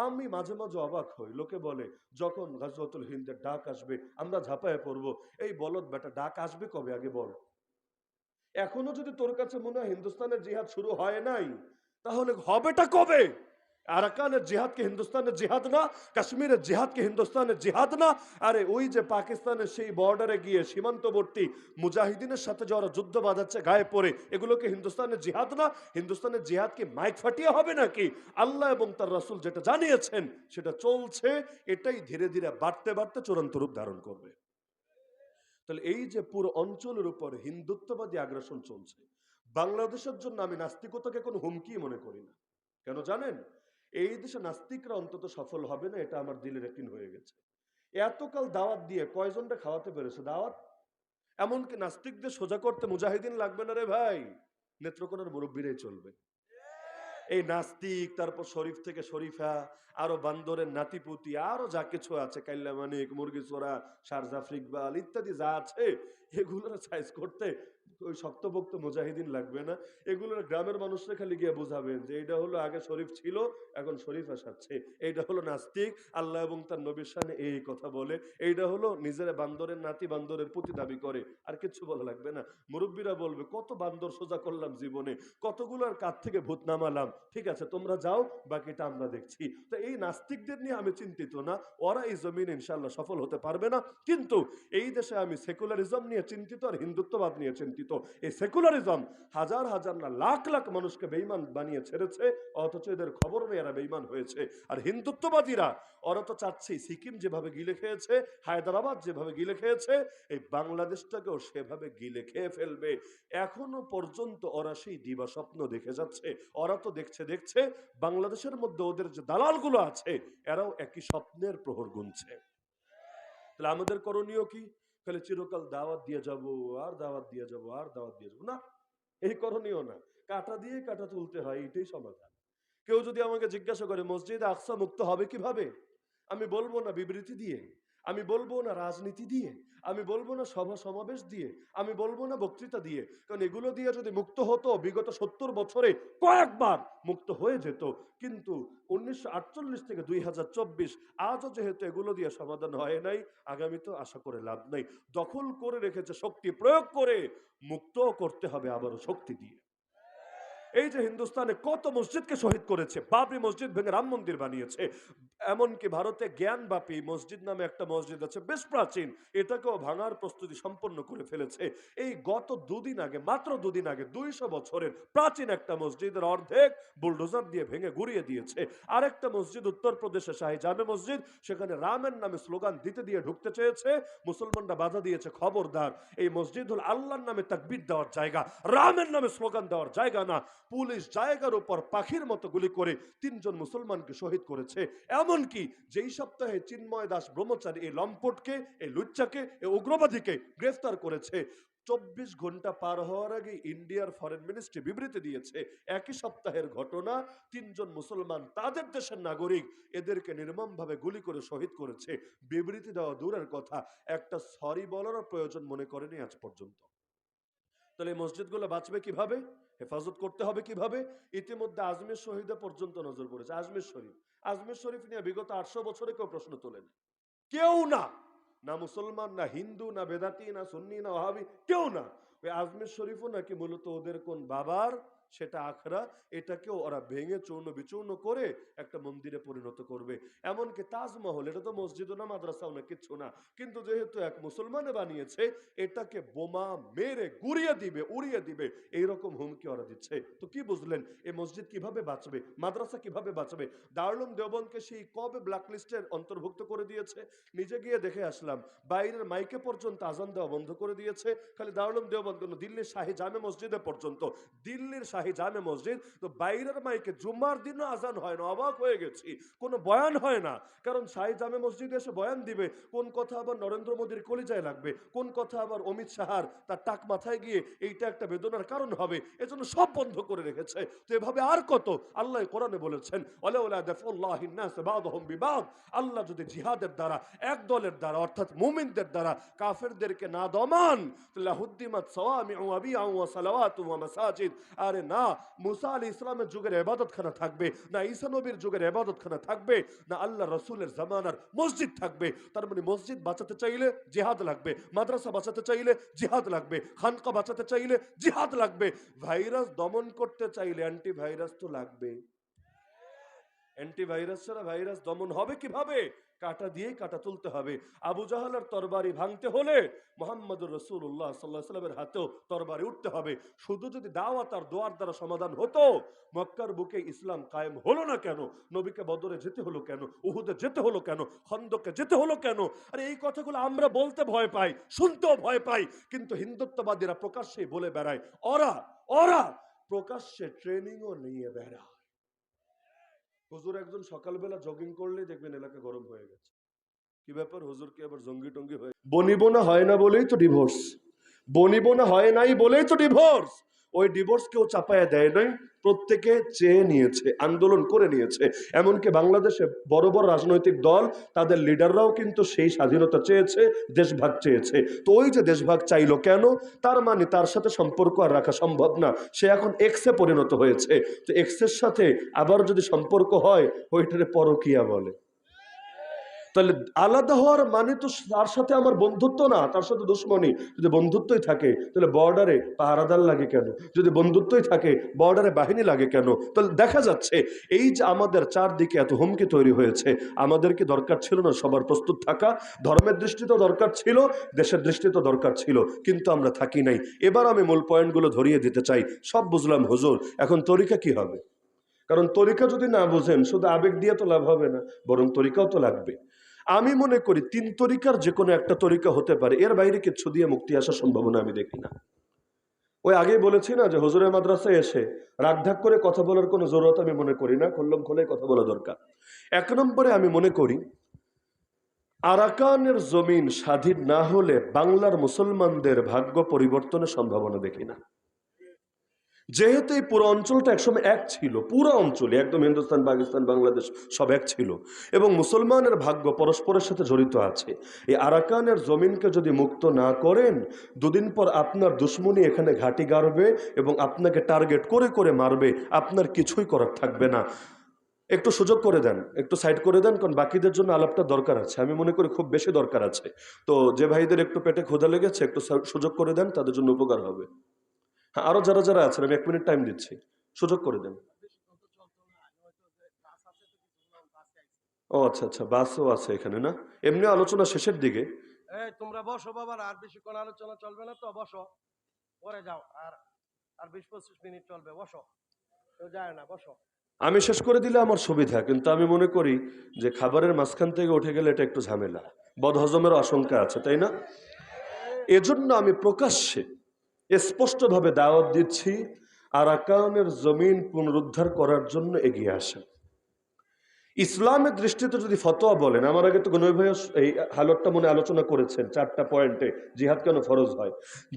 আমি মাঝে মাঝে অবাক হই, লোকে বলে যখন গাজওয়াতুল হিন্দের ডাক আসবে আমরা ঝাঁপায় পড়বো। এই বলদ বেটা, ডাক আসবে কবে আগে বল? এখনো যদি তোর কাছে মনে হয় হিন্দুস্তানের জিহাদ শুরু হয় নাই, তাহলে হবেটা কবে? আরাকানের জিহাদকে হিন্দুস্তানের জিহাদ না, কাশ্মীরের জিহাদকে হিন্দুস্তানের জিহাদ না। আরে ওই যে পাকিস্তানের সেই বর্ডারে গিয়ে সীমান্তবর্তী মুজাহিদিনের সাথে যারা যুদ্ধ বাঁধাচ্ছে গায়ে পড়ে, এগুলোকে হিন্দুস্তানের জিহাদ না? হিন্দুস্তানের জিহাদ কি মাইক ফাটিয়ে হবে নাকি? আল্লাহ এবং তার রাসূল যেটা জানিয়েছেন সেটা চলছে, এটাই ধীরে ধীরে বাড়তে বাড়তে চূড়ান্ত রূপ ধারণ করবে। তাহলে এই যে পুরো অঞ্চলের উপর হিন্দুত্ববাদী আগ্রাসন চলছে, বাংলাদেশের জন্য আমি নাস্তিকতাকে কোনো হুমকি মনে করি না। কেন জানেন? এই দেশে নাস্তিকরা অন্তত সফল হবে না, এটা আমার দিলের একদিন হয়ে গেছে। এতকাল দাওয়াত দিয়ে কয়জনটা খাওয়াতে পেরেছে দাওয়াত? এমনকি নাস্তিকদের সোজা করতে মুজাহিদিন লাগবে না রে ভাই, নেত্রকোনার মুরব্বীরাই চলবে। এই নাস্তিক, তারপর শরীফ থেকে শরীফা, আরো বান্দরের নাতিপুতি, আরো যা কিছু আছে, কাইল্লা মানিক, মুরগি চোরা, শারজাফ ইকবাল ইত্যাদি যা আছে, এগুলোর সাইজ করতে ওই শক্তপোক্ত মুজাহিদিন লাগবে না। এগুলোর গ্রামের মানুষরা খালি গিয়ে বুঝাবেন যে এইটা হলো আগে শরীফ ছিল, এখন শরীফ আসাচ্ছে। এইটা হলো নাস্তিক, আল্লাহ এবং তার নবীর শানে এই কথা বলে। এইটা হলো নিজেরা বান্দরের নাতি, বান্দরের প্রতি দাবি করে, আর কিছু বলা লাগবে না। মুরব্বীরা বলবে কত বান্দর সোজা করলাম জীবনে, কতগুলোর কাছ থেকে ভূত নামালাম, ঠিক আছে তোমরা যাও, বাকিটা আমরা দেখছি। তো এই নাস্তিকদের নিয়ে আমি চিন্তিত না, ওরা এই জমিনে ইনশাল্লাহ সফল হতে পারবে না। কিন্তু এই দেশে আমি সেকুলারিজম নিয়ে চিন্তিত আর হিন্দুত্ববাদ নিয়ে চিন্তিত। এই সেকুলারিজম হাজার হাজার না লাখ লাখ মানুষকে বেঈমান বানিয়ে ছেড়েছে, অথচ এদের খবর নেই এরা বেঈমান হয়েছে। আর হিন্দুত্ববাদীরা ওরা তো চাচ্ছেই সিকিম যেভাবে গিলে খেয়েছে, হায়দ্রাবাদ যেভাবে গিলে খেয়েছে, এই বাংলাদেশটাকেও সেভাবে গিলে খেয়ে ফেলবে। এখনো পর্যন্ত ওরা সেই দিবা স্বপ্ন দেখে যাচ্ছে। ওরা তো দেখছে দেখছে, বাংলাদেশের মধ্যে ওদের যে দালালগুলো আছে এরাও একই স্বপ্নের প্রহর গুনছে। তাহলে আমাদের করণীয় কি? খালি চিরকাল দাওয়াত দিয়ে যাব, আর দাওয়াত দিয়ে যাব, আর দাওয়াত দিয়ে যাব না, এই করণীয় না। কাটা দিয়ে কাটা তুলতে হয়, এটাই সমাধান। কেউ যদি আমাকে জিজ্ঞাসা করে মসজিদে আকসা মুক্ত হবে কিভাবে, আমি বলবো না বিবৃতি দিয়ে, আমি বলবো না রাজনীতি দিয়ে, আমি বলবো না সভা সমাবেশ দিয়ে, আমি বলবো না বক্তৃতা দিয়ে, কারণ এগুলো দিয়ে যদি মুক্ত হতো বিগত 70 বছরে কয়েকবার মুক্ত হয়ে যেত। কিন্তু 1948 থেকে 2024 আজও যেহেতু এগুলো দিয়ে সমাধান হয় নাই, আগামী তো আশা করে লাভ নাই। দখল করে রেখেছে, শক্তি প্রয়োগ করে মুক্ত করতে হবে আবারও শক্তি দিয়ে। এই যে হিন্দুস্তানে কত মসজিদকে শহীদ করেছে, বাবরি মসজিদ ভেঙে রাম মন্দির বানিয়েছে, এমনকি ভারতে জ্ঞানবাপী মসজিদ নামে একটা মসজিদ আছে বেশ প্রাচীন, এটাকেও ভাঙার প্রস্তুতি সম্পন্ন করে ফেলেছে। এই গত দুদিন আগে, মাত্র দুদিন আগে 200 বছরের প্রাচীন একটা মসজিদের অর্ধেক বুলডোজার দিয়ে ভেঙে গুড়িয়ে দিয়েছে। আরেকটা মসজিদ উত্তরপ্রদেশে শাহী জামে মসজিদ, সেখানে রামের নামে স্লোগান দিতে দিয়ে ঢুকতে চেয়েছে, মুসলমানরা বাধা দিয়েছে, খবরদার এই মসজিদ হল আল্লাহর নামে তাকবীর দেওয়ার জায়গা, রামের নামে স্লোগান দেওয়ার জায়গা না। পুলিশ জায়গার উপর পাখির মতো গুলি করে 3 জন মুসলমানকে শহীদ করেছে। এমনকি যেই সপ্তাহে চিন্ময় দাস ব্রহ্মচারী এই লম্পটকে, এই লুচ্চাকে, এই উগ্রবাদীকে গ্রেফতার করেছে, 24 ঘন্টা পার হওয়ার আগে ইন্ডিয়ার ফরেন মিনিস্ট্রি বিবৃতি দিয়েছে একই সপ্তাহের ঘটনা, 3 জন মুসলমান তাদের দেশের নাগরিক, এদেরকে নির্মমভাবে গুলি করে শহীদ করেছে। বিবৃতি দেওয়া দূরের কথা, একটা সরি বলারও প্রয়োজন মনে করেনি আজ পর্যন্ত। তাহলে এই মসজিদগুলো বাঁচবে কিভাবে, হেফাজত করতে হবে কিভাবে? ইতিমধ্যে আজমির শহীদে পর্যন্ত নজর পড়েছে। আজমির শরীফ নিয়ে বিগত 800 বছরে কেউ প্রশ্ন তোলেন, কেউ না, না মুসলমান, না হিন্দু, না বেদাতি, না সুন্নি, না ওয়াহাবি, কেউ না। ওই আজমির শরীফও নাকি মূলত ওদের কোন বাবার, সেটা আখড়া, এটাকেও ওরা ভেঙে চূর্ণ বিচূর্ণ করে একটা মন্দিরে পরিণত করবে। এমনকি তাজমহল, এটা তো মসজিদও না, মাদ্রাসাও না, কিচ্ছু না, কিন্তু যেহেতু এক মুসলমানে বানিয়েছে, এটাকে বোমা মেরে গুড়িয়ে দিবে, উড়িয়ে দিবে, এইরকম হুমকি ওরা দিচ্ছে। তো কি বুঝলেন এই মসজিদ কিভাবে বাঁচবে, মাদ্রাসা কিভাবে বাঁচবে? দারুল উলুম দেওবন্দকে সেই কবে ব্ল্যাকলিস্টের অন্তর্ভুক্ত করে দিয়েছে, নিজে গিয়ে দেখে আসলাম। বাইরের মাইকে পর্যন্ত আজান দেওয়া বন্ধ করে দিয়েছে। খালি দারুল উলুম দেওবন্দ, দিল্লির শাহী জামে মসজিদে পর্যন্ত, দিল্লির শাহী জামে মসজিদ তো বাইরের মাইকে জুম্মার দিনও আজান হয় না। অবাক হয়ে গেছি, কোনো বয়ান হয় না। কারণ শাহী জামে মসজিদে এসে বয়ান দিবে, কোন কথা আবার নরেন্দ্র মোদীর কলিজায় লাগবে, কোন কথা আবার অমিত শাহার তার টাক মাথায় গিয়ে এইটা একটা বেদনার কারণ হবে, এজন্য সব বন্ধ করে রেখেছে। তো এভাবে আর কত, আল্লাহ কোরআনে বলেছেন, আল্লাহ যদি জিহাদের দ্বারা, এক দলের দ্বারা অর্থাৎ মুমিনদের দ্বারা কাফেরদেরকে না দমান, আরে না মুসা আলাইহিস সালামের যুগের ইবাদতখানা থাকবে, না ঈসা নবীর যুগের ইবাদতখানা থাকবে, না আল্লাহ রাসূলের জামানার মসজিদ থাকবে। তার মানে মসজিদ বাঁচাতে চাইলে জিহাদ লাগবে, মাদ্রাসা বাঁচাতে চাইলে জিহাদ লাগবে, খানকা বাঁচাতে চাইলে জিহাদ লাগবে, ভাইরাস দমন করতে চাইলে অ্যান্টিভাইরাস তো লাগবে। অ্যান্টিভাইরাস ছাড়া ভাইরাস দমন হবে কিভাবে? কাটা দিয়ে কাটা তুলতে হবে। আবু জাহালের তরবারি ভাঙতে হলে মুহাম্মদুর রাসূলুল্লাহ সাল্লাল্লাহু আলাইহি ওয়াসাল্লামের হাতেও তরবারি উঠতে হবে। শুধু যদি দাওয়াত আর দোয়ার দ্বারা সমাধান হতো, মক্কার বুকে ইসলাম কায়েম হলো না কেন? নবীকে বদরে যেতে হলো কেন? উহুদে যেতে হলো কেন? খন্দকে যেতে হলো কেন? আরে এই কথাগুলো আমরা বলতে ভয় পাই, শুনতেও ভয় পাই, কিন্তু হিন্দুত্ববাদীরা প্রকাশ্যে বলে বেড়ায়। ওরা ওরা প্রকাশ্যে ট্রেনিংও নিয়ে বেড়ায়। হুজুর একজন সকালবেলা জগিং করলে দেখবেন এলাকা গরম হয়ে গেছে। কি ব্যাপার, হুজুর কি আবার জঙ্গি টঙ্গি হয়ে? বনিবনা হয় না বলেই তো ডিভোর্স, বনিবনা হয় নাই বলেই তো ডিভোর্স। ওই ডিভোর্স কেউ চাপায়া দেয় নাই, প্রত্যেকে চেয়ে নিয়েছে, আন্দোলন করে নিয়েছে। এমনকি বাংলাদেশে বড় বড় রাজনৈতিক দল, তাদের লিডাররাও কিন্তু সেই স্বাধীনতা চেয়েছে, দেশভাগ চেয়েছে। তো ওই যে দেশভাগ চাইলো কেন? তার মানে তার সাথে সম্পর্ক আর রাখা সম্ভব না, সে এখন এক্সে পরিণত হয়েছে। তো এক্সের সাথে আবার যদি সম্পর্ক হয়, ওইটারে পরকিয়া বলে। তাহলে আলাদা হওয়ার মানে তো তার সাথে আমার বন্ধুত্ব না, তার সাথে দুশ্মনী। যদি বন্ধুত্বই থাকে তাহলে বর্ডারে পাহারাদার লাগে কেন? যদি বন্ধুত্বই থাকে বর্ডারে বাহিনী লাগে কেন? তাহলে দেখা যাচ্ছে এই যে আমাদের চারদিকে এত হুমকি তৈরি হয়েছে, আমাদের কি দরকার ছিল না সবার প্রস্তুত থাকা? ধর্মের দৃষ্টিতেও দরকার ছিল, দেশের দৃষ্টিতেও দরকার ছিল, কিন্তু আমরা থাকি নাই। এবার আমি মূল পয়েন্টগুলো ধরিয়ে দিতে চাই। সব বুঝলাম হুজুর, এখন তরিকা কি হবে? কারণ তরিকা যদি না বুঝেন, শুধু আবেগ দিয়ে তো লাভ হবে না, বরং তরিকাও তো লাগবে। আমি মনে করি 3 তরিকার যে কোনো একটা তরিকা হতে পারে, এর বাইরে কিচ্ছু দিয়ে মুক্তি আসার সম্ভাবনা আমি দেখি না। ওই আগেই বলেছি না যে হুজুরের মাদ্রাসায় এসে রাগঢাক করে কথা বলার কোনো জরুরত আমি মনে করি না, খোল্লম খোলে কথা বলা দরকার। 1 নম্বরে আমি মনে করি আরাকানের জমিন স্বাধীন না হলে বাংলার মুসলমানদের ভাগ্য পরিবর্তনের সম্ভাবনা দেখি না। যেহেতু এই পুরো অঞ্চলটা একসময় এক ছিল, পুরো অঞ্চলে একদম হিন্দুস্তান, পাকিস্তান, বাংলাদেশ সব এক ছিল, এবং মুসলমানের ভাগ্য পরস্পরের সাথে জড়িত আছে। এই আরাকানের জমিনকে যদি মুক্ত না করেন, দুদিন পর আপনার দুশ্মনী এখানে ঘাঁটি গাড়বে এবং আপনাকে টার্গেট করে করে মারবে, আপনার কিছুই করার থাকবে না। একটু সুযোগ করে দেন, একটু সাইড করে দেন, কারণ বাকিদের জন্য আলাপটা দরকার আছে, আমি মনে করি খুব বেশি দরকার আছে। তো যে ভাইদের একটু পেটে ক্ষুধা লেগেছে একটু সুযোগ করে দেন, তাদের জন্য উপকার হবে। হ্যাঁ, আরো যারা যারা আছেন আমি 1 মিনিট টাইম দিচ্ছি, সুযোগ করে দেন। ও আচ্ছা আচ্ছা, বাসও আছে এখানে না? এমনি আলোচনা শেষের দিকে। এই তোমরা বসো বাবা, আর বেশিক্ষণ আলোচনা চলবে না, তো বসো, পরে যাও। আর আর 20-25 মিনিট চলবে, বসো, কেউ যায় না, বসো। আমি শেষ করে দিলে আমার সুবিধা, কিন্তু আমি মনে করি যে খাবারের মাঝখান থেকে উঠে গেলে এটা একটু ঝামেলা, বদহজমের আশঙ্কা আছে, তাই না? এজন্য আমি প্রকাশ্যে স্পষ্টভাবে দাওয়াত দিচ্ছি, আরাকানের জমিন পুনরুদ্ধার করার জন্য এগিয়ে আসেন। ইসলামের দৃষ্টিতে যদি ফতোয়া বলেন, আমার আগে তো গনই ভাই এই হালতটা মনে আলোচনা করেছেন 4টা পয়েন্টে জিহাদ কেন ফরজ হয়।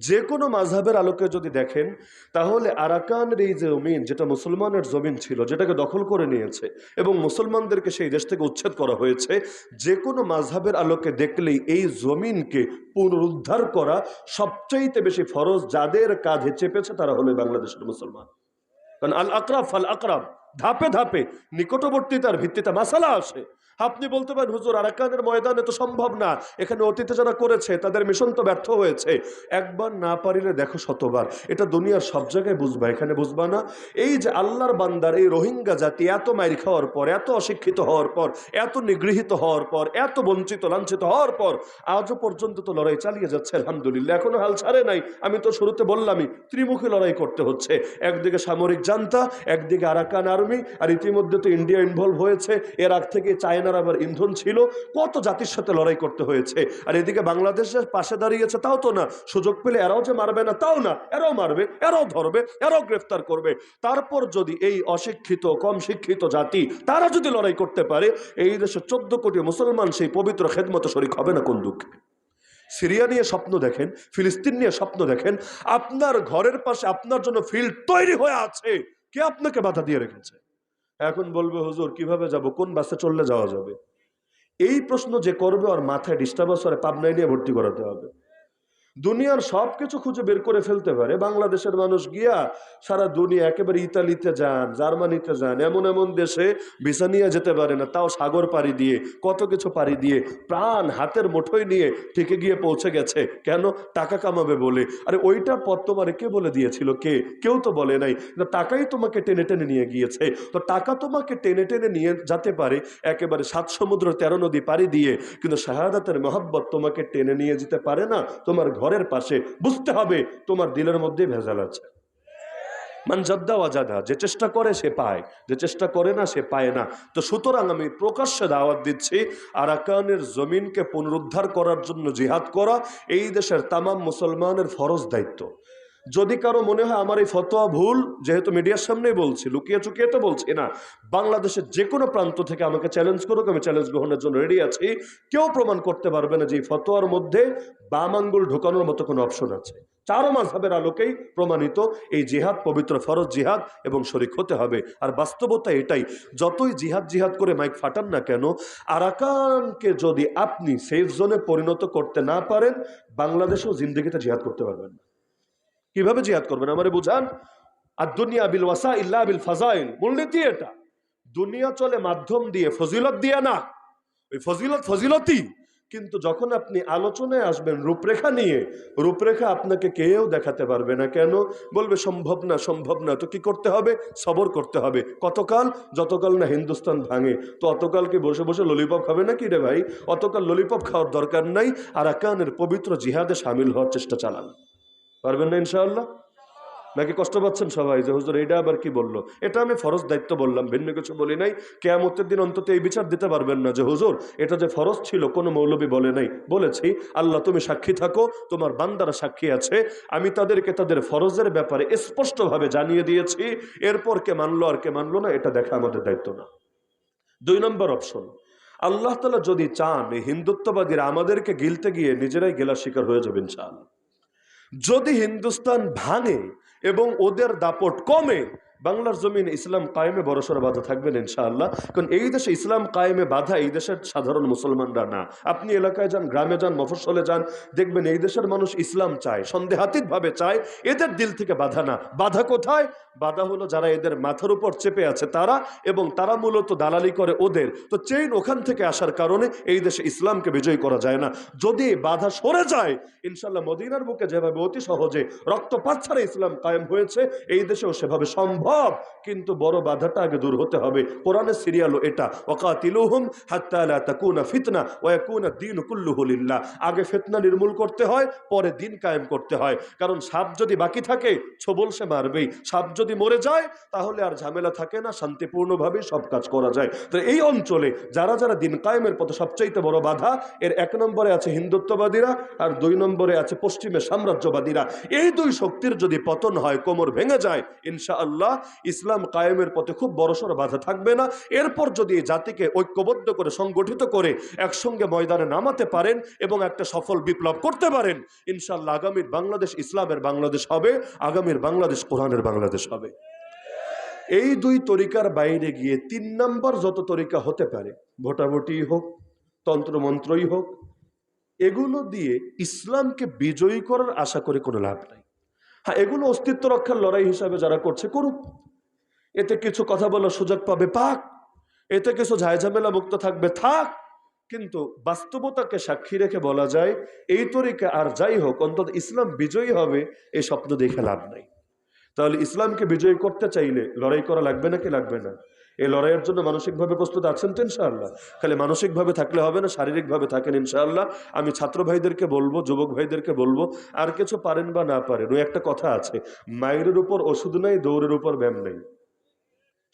যে কোনো মাযহাবের আলোকে যদি দেখেন, তাহলে আরাকানের এই জমিন যেটা মুসলমানের জমিন ছিল, যেটাকে দখল করে নিয়েছে এবং মুসলমানদেরকে সেই দেশ থেকে উচ্ছেদ করা হয়েছে, যে কোনো মাযহাবের আলোকে দেখলেই এই জমিনকে পুনরুদ্ধার করা সবচাইতে বেশি ফরজ। যাদের কাঁধে চেপেছে তারা হলো বাংলাদেশের মুসলমান। কারণ আল আকরাব ফাল আকরাব, ধাপে ধাপে নিকটবর্তীতার ভিত্তিতে মাসালা আসে। আপনি বলতে পারেন হুজুর আরাকানের ময়দানে তো সম্ভব না, এখানে অতীতে যারা করেছে তাদের মিশন তো ব্যর্থ হয়েছে। একবার না পারিলে দেখো শতবার, এটা দুনিয়ার সব জায়গায় বুঝবা, এখানে বুঝবা না। এই যে আল্লাহর বান্দার এই রোহিঙ্গা জাতি এত মাইর খাওয়ার পর, এত অশিক্ষিত হওয়ার পর, এত নিগৃহীত হওয়ার পর, এত বঞ্চিত লাঞ্ছিত হওয়ার পর আজও পর্যন্ত তো লড়াই চালিয়ে যাচ্ছে আলহামদুলিল্লাহ, এখনো হাল ছাড়ে নাই। আমি তো শুরুতে বললামই, ত্রিমুখী লড়াই করতে হচ্ছে, একদিকে সামরিক জান্তা, একদিকে আরাকান আর্মি, আর ইতিমধ্যে তো ইন্ডিয়া ইনভলভ হয়েছে, এর আগ থেকে চায়নার আবার ইন্ধন ছিল, কত জাতির সাথে লড়াই করতে হয়েছে। আর এদিকে বাংলাদেশের পাশে দাঁড়িয়েছে, তাও তো না, সুযোগ পেলে এরাও যে মারবে না তাও না, এরাও মারবে, এরাও ধরবে, এরাও গ্রেফতার করবে। তারপর যদি এই অশিক্ষিত কম শিক্ষিত জাতি তারা যদি লড়াই করতে পারে, এই দেশে 14 কোটি মুসলমান সেই পবিত্র খেদমতে শরীক হবে না কোন দুঃখে? সিরিয়া নিয়ে স্বপ্ন দেখেন, ফিলিস্তিন নিয়ে স্বপ্ন দেখেন, আপনার ঘরের পাশে আপনার জন্য ফিল্ড তৈরি হয়ে আছে, কে আপনাকে বাধা দিয়ে রেখেছে? এখন বলবে হুজুর কিভাবে যাব, কোন বাসে চললে যাওয়া যাবে? এই প্রশ্ন যে করবে ওর মাথায় ডিস্টার্বান্স, ওর পাবনায় নিয়ে ভর্তি করাতে হবে। দুনিয়ার সবকিছু খুঁজে বের করে ফেলতে পারে, বাংলাদেশের মানুষ গিয়া সারা দুনিয়া একেবারে ইতালিতে যান, জার্মানিতে যান, এমন এমন দেশে ভিসা নিয়ে যেতে পারে না, তাও সাগর পাড়ি দিয়ে, কত কিছু পাড়ি দিয়ে, প্রাণ হাতের মুঠোয় নিয়ে ঠিকই গিয়ে পৌঁছে গেছে। কেন? টাকা কামাবে বলে। আরে ওইটার পথ তোমারে কে বলে দিয়েছিল? কেউ তো বলে নাই। টাকাই তোমাকে টেনে টেনে নিয়ে গিয়েছে। তো টাকা তোমাকে টেনে টেনে নিয়ে যেতে পারে একেবারে 7 সমুদ্র 13 নদী পাড়ি দিয়ে, কিন্তু শাহাদাতের মহব্বত তোমাকে টেনে নিয়ে যেতে পারে না তোমার ঘরের পাশে। বুঝতে হবে তোমার দিলের মধ্যে ভেজাল আছে। মানজাদ্দা ওয়াজাদা, যে চেষ্টা করে সে পায়, যে চেষ্টা করে না সে পায় না। তো সুতরাং আমি প্রকাশ্যে দাওয়াত দিচ্ছি, আরাকানের জমিনকে পুনরুদ্ধার করার জন্য জিহাদ করা এই দেশের তামাম মুসলমানের ফরজ দায়িত্ব। যদি কারো মনে হয় আমার এই ফতোয়া ভুল, যেহেতু মিডিয়ার সামনেই বলছি, লুকিয়ে চুকিয়ে তো বলছি না, বাংলাদেশের যে কোনো প্রান্ত থেকে আমাকে চ্যালেঞ্জ করুক, আমি চ্যালেঞ্জ গ্রহণের জন্য রেডি আছি। কেউ প্রমাণ করতে পারবে না যে এই ফতোয়ার মধ্যে বাম আঙ্গুল ঢোকানোর মতো কোনো অপশন আছে। 4 মাযহাবের আলোকেই প্রমাণিত এই জিহাদ পবিত্র ফরজ জিহাদ এবং শরীক হতে হবে। আর বাস্তবতা এটাই, যতই জিহাদ জিহাদ করে মাইক ফাটান না কেন, আরাকানকে যদি আপনি সেফ জোনে পরিণত করতে না পারেন, বাংলাদেশেও জিন্দেগিতে জিহাদ করতে পারবেন না। কিভাবে জিহাদ করবেন আমারে বুঝান। আর দুনিয়া বিল ওয়াসাইল লা বিল ফাজাইল, মূলনীতি এটা। দুনিয়া চলে মাধ্যম দিয়ে, ফজিলত দিয়ে না। ওই ফজিলতই, কিন্তু যখন আপনি আলোচনায় আসবেন রূপরেখা নিয়ে, রূপরেখা আপনাকে কেউ দেখাতে পারবে না। কেন? বলবে সম্ভব না, সম্ভব না। তো কি করতে হবে? সবর করতে হবে। কতকাল? যতকাল না হিন্দুস্তান ভাঙে। তো অতকাল কি বসে বসে ললিপপ খাবে নাকি রে ভাই? অতকাল ললিপপ খাওয়ার দরকার নাই। আরাকানের পবিত্র জিহাদে সামিল হওয়ার চেষ্টা চালান। পারবেন না ইনশাআল্লাহ? নাকি কষ্ট পাচ্ছেন সবাই যে হুজুর এটা আবার কি বললো? এটা আমি ফরজ দায়িত্ব বললাম, ভিন্ন কিছু বলি নাই। কিয়ামতের দিন অন্তত এই বিচার দিতে পারবেন না যে হুজুর এটা যে ফরজ ছিল কোনো মৌলবী বলে নাই। বলেছি, আল্লাহ তুমি সাক্ষী থাকো, তোমার বান্দারা সাক্ষী আছে, আমি তাদেরকে তাদের ফরজের ব্যাপারে স্পষ্টভাবে জানিয়ে দিয়েছি। এরপর কে মানলো আর কে মানলো না এটা দেখা আমাদের দায়িত্ব না। 2 নম্বর অপশন, আল্লাহ তাআলা যদি চান এই হিন্দুত্ববাদীরা আমাদেরকে গিলতে গিয়ে নিজেরাই গেলার শিকার হয়ে যাবেন। চান যদি হিন্দুস্তান ভাঙে এবং ওদের দাপট কমে, বাংলার জমিনে ইসলাম কায়েমে বড়সড় বাধা থাকবেন ইনশাআল্লাহ। কারণ এই দেশে ইসলাম কায়েমে বাধা এই দেশের সাধারণ মুসলমানরা না। আপনি এলাকায় যান, গ্রামে যান, মফস্বলে যান, দেখবেন এই দেশের মানুষ ইসলাম চায়, সন্দেহাতীত ভাবে চায়, এদের দিল থেকে বাধা না। বাধা কোথায়? বাধা হলো যারা এদের মাথার উপর চেপে আছে তারা, এবং তারা মূলত দালালি করে ওদের। তো চেইন ওখান থেকে আসার কারণে এই দেশে ইসলামকে বিজয় করা যায় না। যদি বাধা সরে যায়, ইনশাল্লাহ মদিনার বুকে যেভাবে অতি সহজে রক্তপাত ছাড়া ইসলাম কায়েম হয়েছে, এই দেশেও সেভাবে সম্ভব। কিন্তু বড় বাধাটা আগে দূর হতে হবে। কোরআনের সিরিয়ালও এটা, ওয়াকাতিলুহুম হাত্তা লা তাকুনা ফিতনা ওয়া ইয়াকুনা দ্বীনু কুল্লুহু লিল্লাহ। আগে ফিতনা নির্মূল করতে হয়, পরে দিন কায়েম করতে হয়। কারণ সাপ যদি বাকি থাকে, ছোবল সে মারবেই। সাপ যদি মরে যায়, তাহলে আর ঝামেলা থাকে না, শান্তিপূর্ণভাবে সব কাজ করা যায়। তো এই অঞ্চলে যারা যারা দিন কায়েমের পথে সবচাইতে বড় বাধা, এর 1 নম্বরে আছে হিন্দুত্ববাদীরা, আর 2 নম্বরে আছে পশ্চিমের সাম্রাজ্যবাদীরা। এই দুই শক্তির যদি পতন হয়, কোমর ভেঙে যায়, ইনশাআল্লাহ ইসলাম কায়েমের পথে খুব বড়সড় বাধা থাকবে না। এরপর যদি এই জাতিকে ঐক্যবদ্ধ করে, সংগঠিত করে একসঙ্গে ময়দানে নামাতে পারেন এবং একটা সফল বিপ্লব করতে পারেন, ইনশাআল্লাহ আগামীর বাংলাদেশ ইসলামের বাংলাদেশ হবে, আগামীর বাংলাদেশ কোরআনের বাংলাদেশ হবে। এই দুই তরিকার বাইরে গিয়ে 3 নম্বর যত তরিকা হতে পারে, ভোটাভুটি হোক, তন্ত্রমন্ত্রই হোক, এগুলো দিয়ে ইসলামকে বিজয়ী করার আশা করে কোনো লাভ নাই। হ্যাঁ, এগুলো অস্তিত্ব রক্ষার লড়াই হিসাবে যারা করছে করুক, এতে কিছু কথা বলার সুযোগ পাবে পাক, এতে কিছু ঝামেলা মুক্ত থাকবে থাক। কিন্তু বাস্তবতাকে সাক্ষী রেখে বলা যায়, এই তরিকা আর যাই হোক, অন্তত ইসলাম বিজয়ী হবে, এই স্বপ্ন দেখে লাভ নাই। তাহলে ইসলামকে বিজয়ী করতে চাইলে লড়াই করা লাগবে নাকি লাগবে না? এই লড়াইয়ের জন্য মানসিকভাবে প্রস্তুত আছেন তো ইনশাআল্লাহ? খালি মানসিকভাবে থাকলে হবে না, শারীরিকভাবে থাকেন ইনশাআল্লাহ। আমি ছাত্র ভাইদেরকে বলবো, যুবক ভাইদেরকে বলবো, আর কিছু পারেন বা না পারেন, ওই একটা কথা আছে, মায়ের উপর ওষুধ নাই, দৌড়ের উপর ব্যায়াম নেই।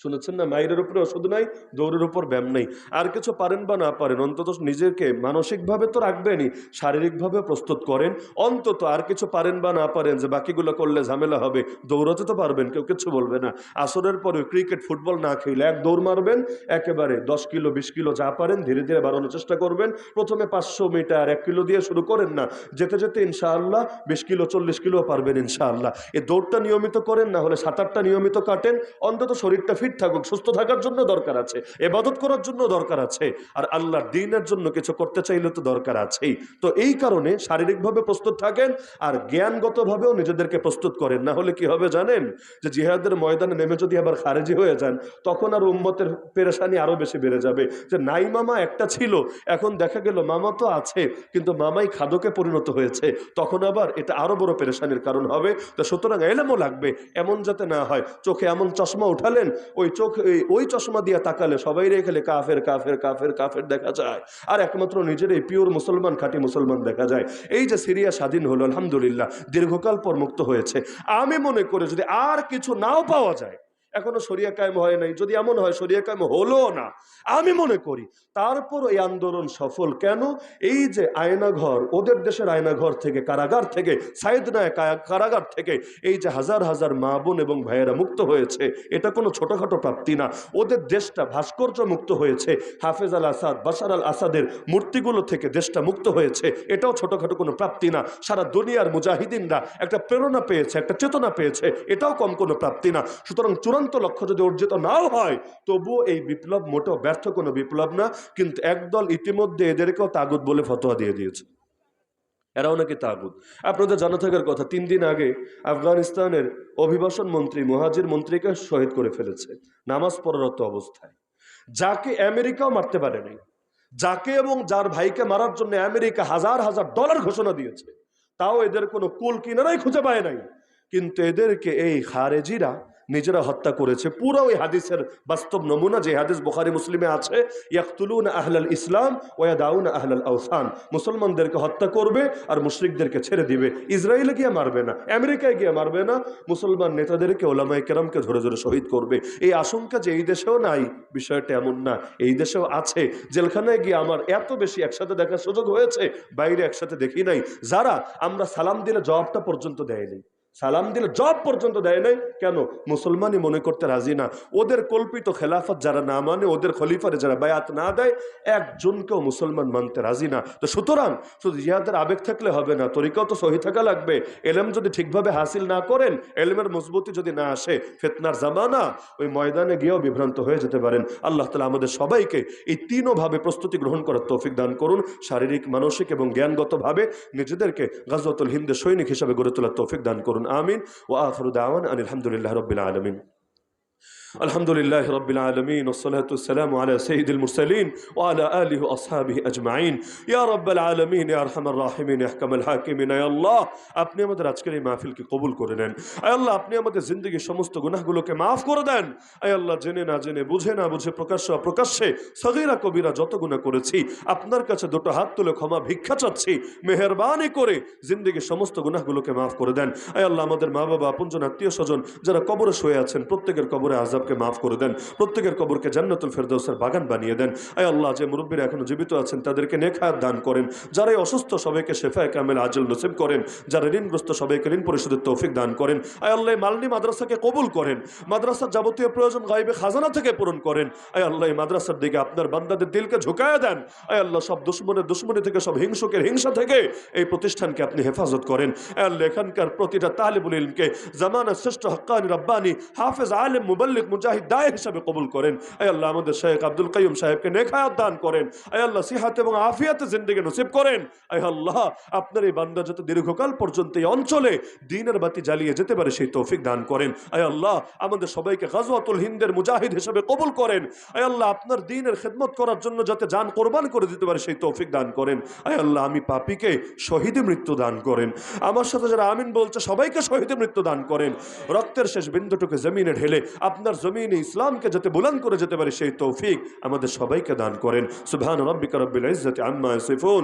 শুনেছেন না? মায়ের উপরে ওষুধ নাই, দৌড়ের উপর ব্যায়াম নেই। আর কিছু পারেন বা না পারেন, অন্তত নিজেকে মানসিকভাবে তো রাখবেনই, শারীরিকভাবে প্রস্তুত করেন অন্তত। আর কিছু পারেন বা না পারেন, যে বাকিগুলো করলে ঝামেলা হবে, দৌড়াতে তো পারবেন, কেউ কিছু বলবে না। আসরের পরে ক্রিকেট ফুটবল না খেলে এক দৌড় মারবেন, একেবারে 10 কিলো 20 কিলো যা পারেন ধীরে ধীরে বাড়ানোর চেষ্টা করবেন। প্রথমে 500 মিটার 1 কিলো দিয়ে শুরু করেন না, যেতে যেতে ইনশাআল্লাহ 20 কিলো 40 কিলো পারবেন ইনশাআল্লাহ। এই দৌড়টা নিয়মিত করেন, না হলে 7-8টা নিয়মিত কাটেন, অন্তত শরীরটা ফিট থাকুক। সুস্থ থাকার জন্য দরকার আছে, ইবাদত করার জন্য দরকার আছে, আর আল্লাহর দ্বীনের জন্য কিছু করতে চাইলে তো দরকার আছেই। তো এই কারণে শারীরিকভাবে প্রস্তুত থাকেন, আর জ্ঞানগতভাবেও নিজেদেরকে প্রস্তুত করেন। না হলে কি হবে জানেন? যে জিহাদের ময়দানে নেমে যদি আবার খারেজি হয়ে যান, তখন আর উম্মতের পেরেশানি আরো বেশি বেড়ে যাবে। যে নাই মামা একটা ছিল, এখন দেখা গেল মামা তো আছে, কিন্তু মামাই খাদকে পরিণত হয়েছে, তখন আবার এটা আরো বড় পেরেশানির কারণ হবে। তো সুতরাং এলেমও লাগবে, এমন যাতে না হয় চোখে এমন চশমা উঠালেন, ওই চোখ ওই চশমা দিয়ে তাকালে সবাই রেখে কাফের কাফের কাফের কাফের দেখা যায়, আর একমাত্র নিজের এই পিওর মুসলমান, খাঁটি মুসলমান দেখা যায়। এই যে সিরিয়া স্বাধীন হলো, আলহামদুলিল্লাহ, দীর্ঘকাল পর মুক্ত হয়েছে। আমি মনে করি যদি আর কিছু নাও পাওয়া যায়, এখনো শরিয়া কায়েম হয় নাই, যদি এমন হয় শরিয়া কায়েম হলো না, আমি মনে করি তারপর এই আন্দোলন সফল। কেন? এই যে আয়নাঘর, ওদের দেশের আয়নাঘর থেকে, কারাগার থেকে, সাইদনায় কারাগার থেকে এই যে হাজার হাজার মা বোন এবং ভাইয়েরা মুক্ত হয়েছে, এটা কোনো ছোটখাটো প্রাপ্তি না। ওদের দেশটা ভাস্কর্য মুক্ত হয়েছে, হাফেজ আল আসাদ, বাশার আল আসাদের মূর্তিগুলো থেকে দেশটা মুক্ত হয়েছে, এটাও ছোটখাটো কোনো প্রাপ্তি না। সারা দুনিয়ার মুজাহিদিনরা একটা প্রেরণা পেয়েছে, একটা চেতনা পেয়েছে, এটাও কম কোনো প্রাপ্তি না। সুতরাং চূড়ান্ত লক্ষ্য যদি অর্জিত নাও হয়, তবুও এই বিপ্লব মোটেও ব্যর্থ কোনো বিপ্লব না। কিন্তু একদল ইতিমধ্যে এদেরকেও তাগুত বলে ফতোয়া দিয়ে দিয়েছে, এরাও নাকি তাগুত। আপনাদের জানা থাকার কথা, 3 দিন আগে আফগানিস্তানের অভিবাসন মন্ত্রী, মুহাজির মন্ত্রীকে শহীদ করে ফেলেছে নামাজ পড়ারত অবস্থায়, যাকে আমেরিকাও মারতে পারে নাই, যাকে এবং যার ভাইকে মারার জন্য আমেরিকা হাজার হাজার ডলার ঘোষণা দিয়েছে, তাও এদের কোনো কুল কিনারাই খুঁজে পায় নাই। কিন্তু এদেরকে এই খারেজিরা নিজেরা হত্যা করেছে। পুরো ওই হাদিসের বাস্তব নমুনা, যে হাদিস বুখারী মুসলিমে আছে, ইয়াকতুলুনা আহলাল ইসলাম ওয়া ইয়াদাউনা আহলাল আওসান, মুসলমানদেরকে হত্যা করবে আর মুশরিকদেরকে ছেড়ে দিবে। ইসরায়েলে গিয়ে মারবে না, আমেরিকায় গিয়ে মারবে না, মুসলমান নেতাদেরকে, ওলামায়ে কেরামকে ধরে ধরে শহীদ করবে। এই আশঙ্কা যে এই দেশেও নাই, বিষয়টা এমন না, এই দেশেও আছে। জেলখানায় গিয়ে আমার এত বেশি একসাথে দেখার সুযোগ হয়েছে, বাইরে একসাথে দেখি নাই, যারা আমরা সালাম দিলে জবাবটা পর্যন্ত দেয়নি। সালাম দিলে জব পর্যন্ত দেয় নাই। কেন? মুসলমানই মনে করতে রাজি না। ওদের কল্পিত খেলাফত যারা না মানে, ওদের খলিফারে যারা বায়াত না দেয়, একজনকেও মুসলমান মানতে রাজি না। তো সুতরাং শুধু জিহাদের আবেগ থাকলে হবে না, তরিকাও তো সহি থাকা লাগবে। এলেম যদি ঠিকভাবে হাসিল না করেন, এলেমের মজবুতি যদি না আসে, ফিতনার জামানা, ওই ময়দানে গিয়েও বিভ্রান্ত হয়ে যেতে পারেন। আল্লাহ তাআলা আমাদের সবাইকে এই তিনও ভাবে প্রস্তুতি গ্রহণ করার তৌফিক দান করুন। শারীরিক, মানসিক এবং জ্ঞানগতভাবে নিজেদেরকে গাজওয়াতুল হিন্দের সৈনিক হিসাবে গড়ে তোলার তৌফিক দান করুন। আমিন। ওয়া আখিরু দাওয়ানা আনিল হামদুলিল্লাহি রাব্বিল আলামিন। الحمد لله رب العالمين والصلاة والسلام على سيد المرسلين وعلى آله وأصحابه أجمعين يا رب العالمين يا أرحم الراحمين يا أحكم الحاكمين يا الله আপনি আমাদের আজকের এই মাহফিলকে কবুল করে নেন। আয় আল্লাহ, আপনি আমাদের জিন্দেগির সমস্ত গুনাহগুলোকে মাফ করে দেন। আয় আল্লাহ, জেনে না জেনে, বুঝে না বুঝে, প্রকাশ্য অপ্রকাশ্যে, সগীরা কবিরা যত গুনাহ করেছি, আপনার কাছে দুটো হাত তুলে ক্ষমা ভিক্ষা চাচ্ছি। মেহেরবানি করে জিন্দেগির সমস্ত গুনাহগুলোকে মাফ করে দেন। আয় আল্লাহ, আমাদের মা বাবা, আপনজন, আত্মীয় স্বজন যারা কবরে শুয়ে আছেন, প্রত্যেকের কবরে আযাবকে মাফ করে দেন। প্রত্যেকের কবরকে জান্নাতুল ফেরদাউসের বাগান বানিয়ে দেন। আয় আল্লাহ, যে মুরব্বীরা এখনো জীবিত আছেন তাদেরকে নেক হায়াত দান করেন। যারা অসুস্থ সবাইকে শেফায়ে কামেল আজল নসিব করেন। যারা ঋণগ্রস্ত সবাইকে ঋণ পরিশোধের তৌফিক দান করেন। আয় আল্লাহ, মালনী মাদ্রাসাকে কবুল করেন। মাদ্রাসার যাবতীয় প্রয়োজন গায়বে খাজানা থেকে পূরণ করেন। আয় আল্লাহ, এই মাদ্রাসার দিকে আপনার বান্দাদের দিলকে ঝুঁকায় দেন। আয় আল্লাহ, সব দুশমনের দুশমনি থেকে, সব হিংসুকের হিংসা থেকে এই প্রতিষ্ঠানকে আপনি হেফাজত করেন। আয় আল্লাহ, এখানকার প্রতিটা তালিবুল ইলমকে জামানার শ্রেষ্ঠ হক্কানি রব্বানি হাফেজ আলেম মুবাল্লিগ মুজাহিদ দায়ে হিসাবে কবুল করেন। আয় আল্লাহ, আমাদের শেখ আব্দুল কাইয়ুম সাহেবকে নেক হায়াত দান করেন। আয় আল্লাহ, সিহাত এবং আফিয়াতে জিন্দেগি নসিব করেন। আয় আল্লাহ, আপনার এই বান্দা যাতে দীর্ঘকাল পর্যন্ত এই অঞ্চলে দ্বীনের বাতি জ্বালিয়ে যেতে পারে সেই তৌফিক দান করেন। আয় আল্লাহ, আমাদের সবাইকে গাজওয়াতুল হিন্দের মুজাহিদ হিসেবে কবুল করেন। আয় আল্লাহ, আপনার দ্বীনের খেদমত করার জন্য যাতে জান কোরবান করে দিতে পারে সেই তৌফিক দান করেন। আয় আল্লাহ, আমি পাপীকে শহীদে মৃত্যু দান করেন। আমার সাথে যারা আমিন বলছে সবাইকে শহীদে মৃত্যু দান করেন। রক্তের শেষ বিন্দুটুকু জমিনে ঢেলে আপনার জমিনে ইসলামকে যাতে বুলন্দ করে যেতে পারে সেই তৌফিক আমাদের সবাইকে দান করেন। সুবহান রাব্বিকা রাব্বিল ইজ্জাতি আম্মা ইয়াসিফুন।